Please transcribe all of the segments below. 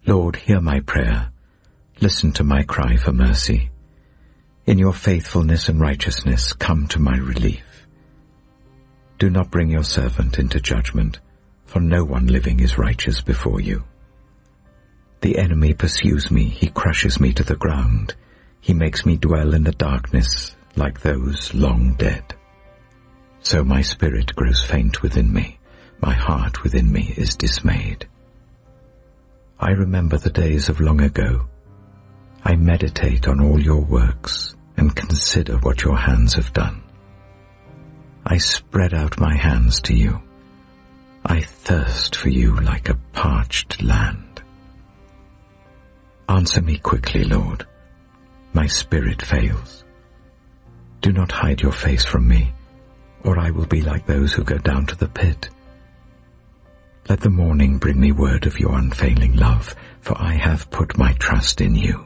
Lord, hear my prayer. Listen to my cry for mercy. In your faithfulness and righteousness, come to my relief. Do not bring your servant into judgment, for no one living is righteous before you. The enemy pursues me, he crushes me to the ground. He makes me dwell in the darkness like those long dead. So my spirit grows faint within me, my heart within me is dismayed. I remember the days of long ago. I meditate on all your works and consider what your hands have done. I spread out my hands to you. I thirst for you like a parched land. Answer me quickly, Lord. My spirit fails. Do not hide your face from me, or I will be like those who go down to the pit. Let the morning bring me word of your unfailing love, for I have put my trust in you.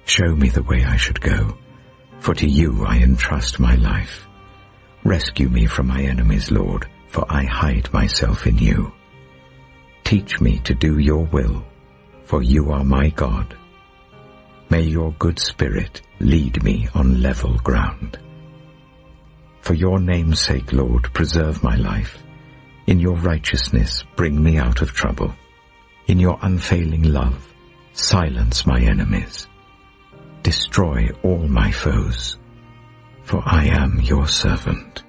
Show me the way I should go, for to you I entrust my life. Rescue me from my enemies, Lord, for I hide myself in you. Teach me to do your will, for you are my God. May your good spirit lead me on level ground. For your name's sake, Lord, preserve my life. In your righteousness, bring me out of trouble. In your unfailing love, silence my enemies. Destroy all my foes, for I am your servant.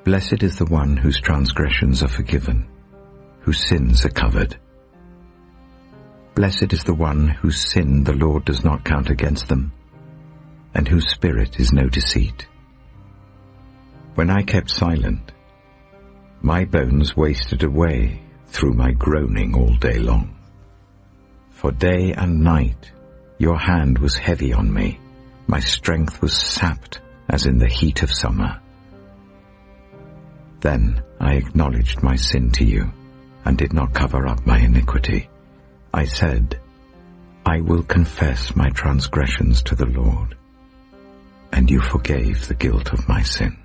Blessed is the one whose transgressions are forgiven, whose sins are covered. Blessed is the one whose sin the Lord does not count against them, and whose spirit is no deceit. When I kept silent, my bones wasted away through my groaning all day long. For day and night your hand was heavy on me, my strength was sapped as in the heat of summer. Then I acknowledged my sin to you, and did not cover up my iniquity. I said, I will confess my transgressions to the Lord, and you forgave the guilt of my sin.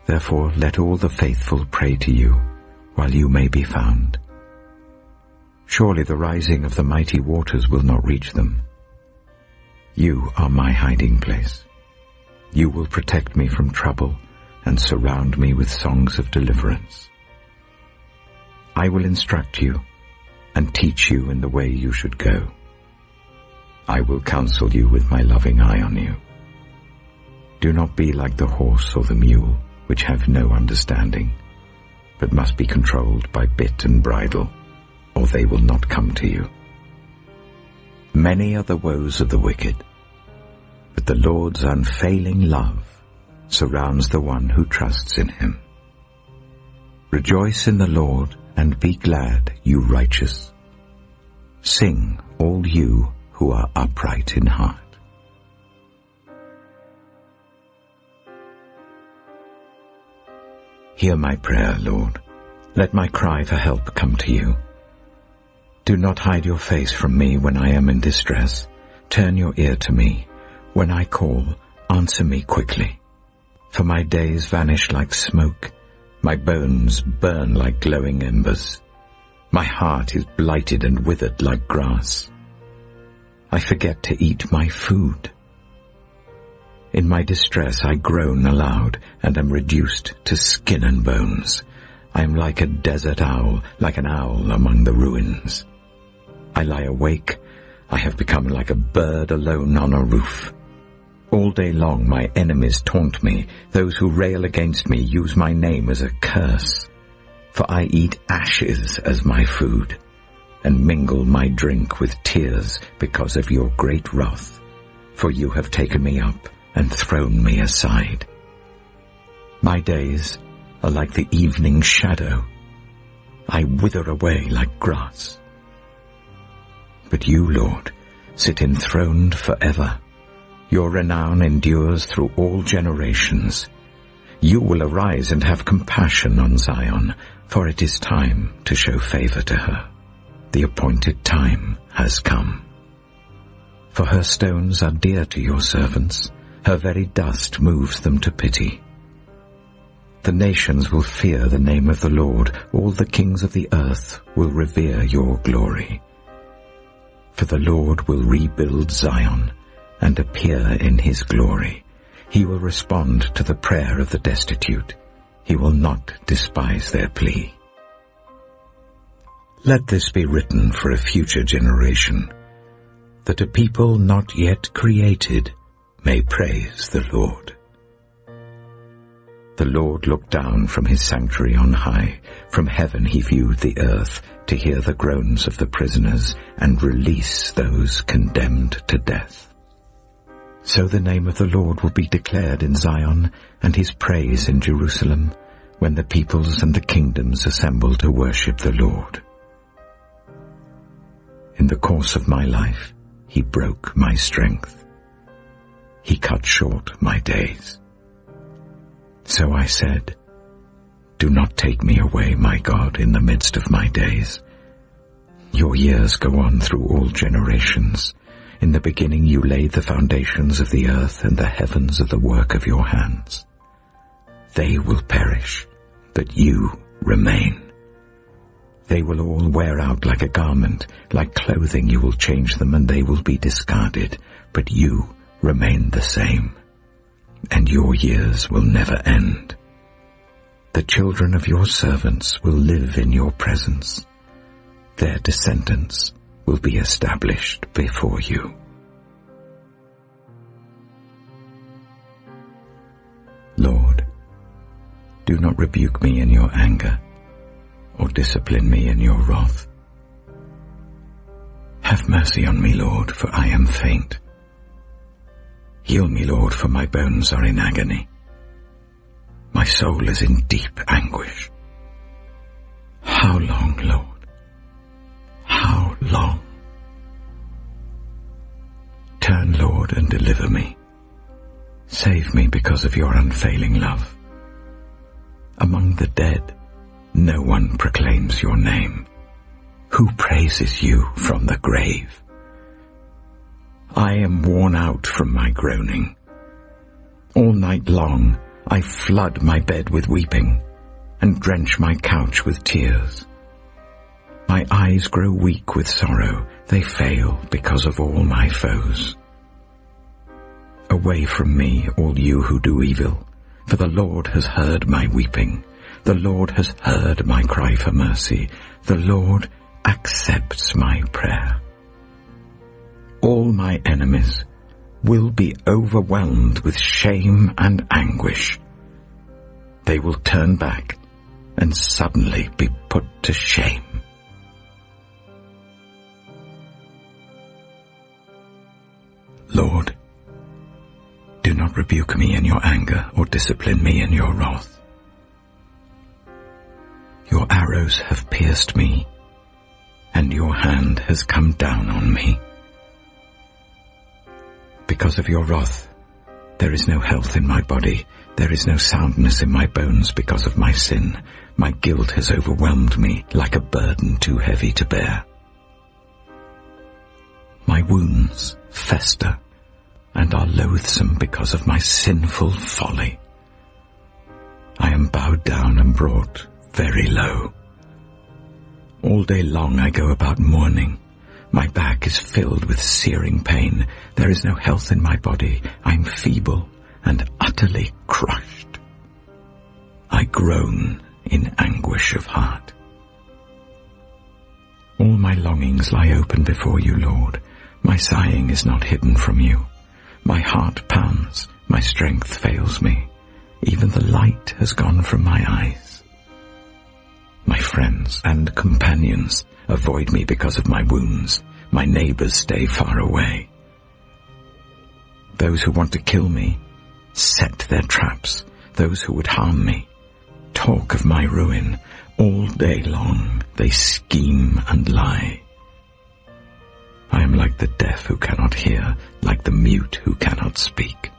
Therefore let all the faithful pray to you, while you may be found. Surely the rising of the mighty waters will not reach them. You are my hiding place. You will protect me from trouble and surround me with songs of deliverance. I will instruct you and teach you in the way you should go. I will counsel you with my loving eye on you. Do not be like the horse or the mule, which have no understanding, but must be controlled by bit and bridle, or they will not come to you. Many are the woes of the wicked, but the Lord's unfailing love surrounds the one who trusts in him. Rejoice in the Lord and be glad, you righteous. Sing, all you who are upright in heart. Hear my prayer, Lord. Let my cry for help come to you. Do not hide your face from me when I am in distress. Turn your ear to me. When I call, answer me quickly. For my days vanish like smoke. My bones burn like glowing embers. My heart is blighted and withered like grass. I forget to eat my food. In my distress I groan aloud and am reduced to skin and bones. I am like a desert owl, like an owl among the ruins. I lie awake. I have become like a bird alone on a roof. All day long my enemies taunt me. Those who rail against me use my name as a curse. For I eat ashes as my food, and mingle my drink with tears because of your great wrath. For you have taken me up and thrown me aside. My days are like the evening shadow. I wither away like grass. But you, Lord, sit enthroned forever. Your renown endures through all generations. You will arise and have compassion on Zion, for it is time to show favor to her. The appointed time has come. For her stones are dear to your servants. Her very dust moves them to pity. The nations will fear the name of the Lord. All the kings of the earth will revere your glory. For the Lord will rebuild Zion and appear in his glory. He will respond to the prayer of the destitute. He will not despise their plea. Let this be written for a future generation, that a people not yet created may praise the Lord. The Lord looked down from his sanctuary on high. From heaven he viewed the earth to hear the groans of the prisoners and release those condemned to death. So the name of the Lord will be declared in Zion and his praise in Jerusalem, when the peoples and the kingdoms assemble to worship the Lord. In the course of my life, he broke my strength. He cut short my days. So I said, do not take me away, my God, in the midst of my days. Your years go on through all generations. In the beginning you laid the foundations of the earth, and the heavens are the work of your hands. They will perish, but you remain. They will all wear out like a garment. Like clothing you will change them, and they will be discarded, but you remain the same, and your years will never end. The children of your servants will live in your presence. Their descendants will be established before you. Lord, do not rebuke me in your anger, or discipline me in your wrath. Have mercy on me, Lord, for I am faint. Heal me, Lord, for my bones are in agony. My soul is in deep anguish. How long, Lord? How long? Turn, Lord, and deliver me. Save me because of your unfailing love. Among the dead, no one proclaims your name. Who praises you from the grave? I am worn out from my groaning. All night long I flood my bed with weeping and drench my couch with tears. My eyes grow weak with sorrow. They fail because of all my foes. Away from me, all you who do evil, for the Lord has heard my weeping. The Lord has heard my cry for mercy. The Lord accepts my prayer. All my enemies will be overwhelmed with shame and anguish. They will turn back and suddenly be put to shame. Lord, do not rebuke me in your anger or discipline me in your wrath. Your arrows have pierced me, and your hand has come down on me. Because of your wrath, there is no health in my body. There is no soundness in my bones because of my sin. My guilt has overwhelmed me like a burden too heavy to bear. My wounds fester and are loathsome because of my sinful folly. I am bowed down and brought very low. All day long I go about mourning. My back is filled with searing pain. There is no health in my body. I am feeble and utterly crushed. I groan in anguish of heart. All my longings lie open before you, Lord. My sighing is not hidden from you. My heart pounds. My strength fails me. Even the light has gone from my eyes. My friends and companions avoid me because of my wounds. My neighbors stay far away. Those who want to kill me set their traps. Those who would harm me talk of my ruin. All day long they scheme and lie. I am like the deaf who cannot hear, like the mute who cannot speak.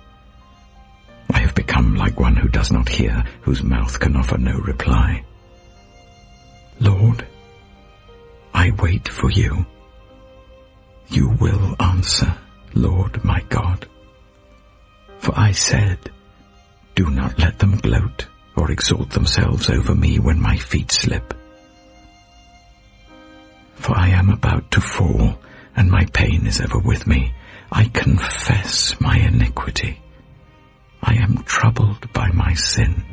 I have become like one who does not hear, whose mouth can offer no reply. Lord, I wait for you. You will answer, Lord my God. For I said, do not let them gloat or exalt themselves over me when my feet slip. For I am about to fall, and my pain is ever with me. I confess my iniquity. I am troubled by my sin.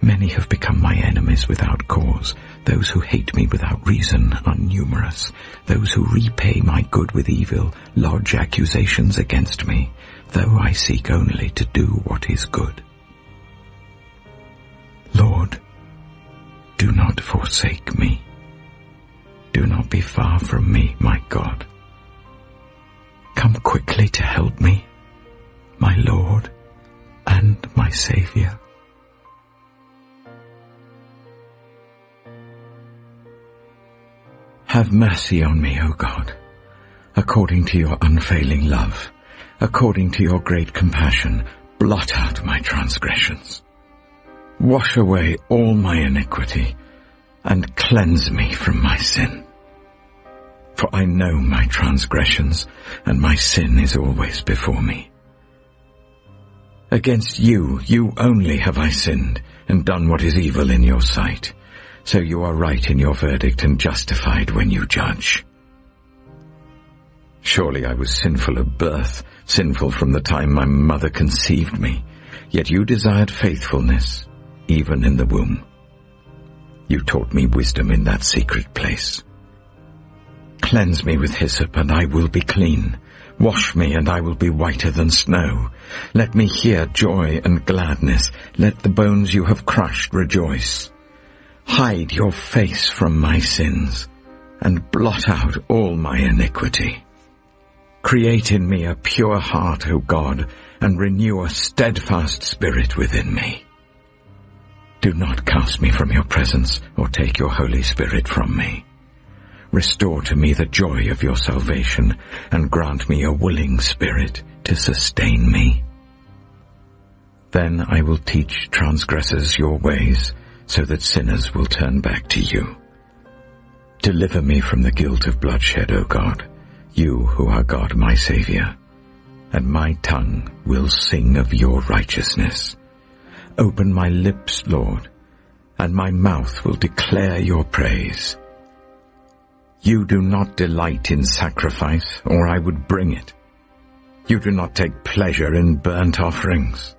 Many have become my enemies without cause. Those who hate me without reason are numerous. Those who repay my good with evil lodge accusations against me, though I seek only to do what is good. Lord, do not forsake me. Do not be far from me, my God. Come quickly to help me, my Lord and my Saviour. Have mercy on me, O God, according to your unfailing love, according to your great compassion. Blot out my transgressions. Wash away all my iniquity, and cleanse me from my sin. For I know my transgressions, and my sin is always before me. Against you only have I sinned, and done what is evil in your sight. So you are right in your verdict and justified when you judge. Surely I was sinful at birth, sinful from the time my mother conceived me. Yet you desired faithfulness, even in the womb. You taught me wisdom in that secret place. Cleanse me with hyssop, and I will be clean. Wash me, and I will be whiter than snow. Let me hear joy and gladness. Let the bones you have crushed rejoice. Hide your face from my sins, and blot out all my iniquity. Create in me a pure heart, O God, and renew a steadfast spirit within me. Do not cast me from your presence, or take your Holy Spirit from me. Restore to me the joy of your salvation, and grant me a willing spirit to sustain me. Then I will teach transgressors your ways, so that sinners will turn back to you. Deliver me from the guilt of bloodshed, O God, you who are God my Saviour, and my tongue will sing of your righteousness. Open my lips, Lord, and my mouth will declare your praise. You do not delight in sacrifice, or I would bring it. You do not take pleasure in burnt offerings.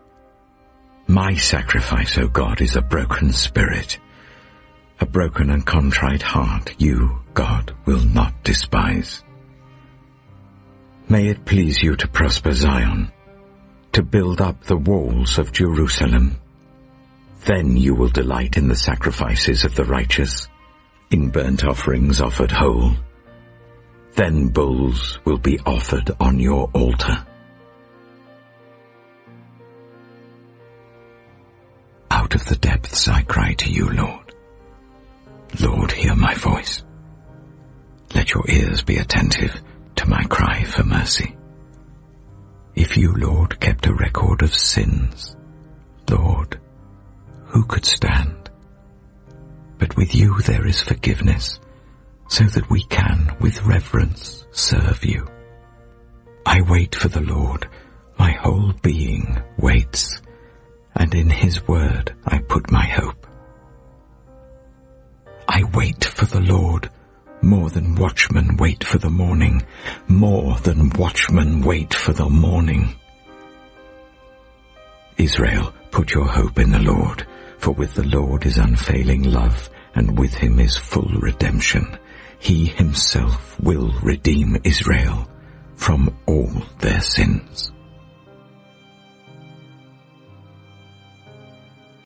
My sacrifice, O God, is a broken spirit. A broken and contrite heart you, God, will not despise. May it please you to prosper Zion, to build up the walls of Jerusalem. Then you will delight in the sacrifices of the righteous, in burnt offerings offered whole. Then bulls will be offered on your altar. Out of the depths I cry to you, Lord. Lord, hear my voice. Let your ears be attentive to my cry for mercy. If you, Lord, kept a record of sins, Lord, who could stand? But with you there is forgiveness, so that we can, with reverence, serve you. I wait for the Lord, my whole being waits, and in his word I put my hope. I wait for the Lord, more than watchmen wait for the morning, more than watchmen wait for the morning. Israel, put your hope in the Lord, for with the Lord is unfailing love, and with him is full redemption. He himself will redeem Israel from all their sins.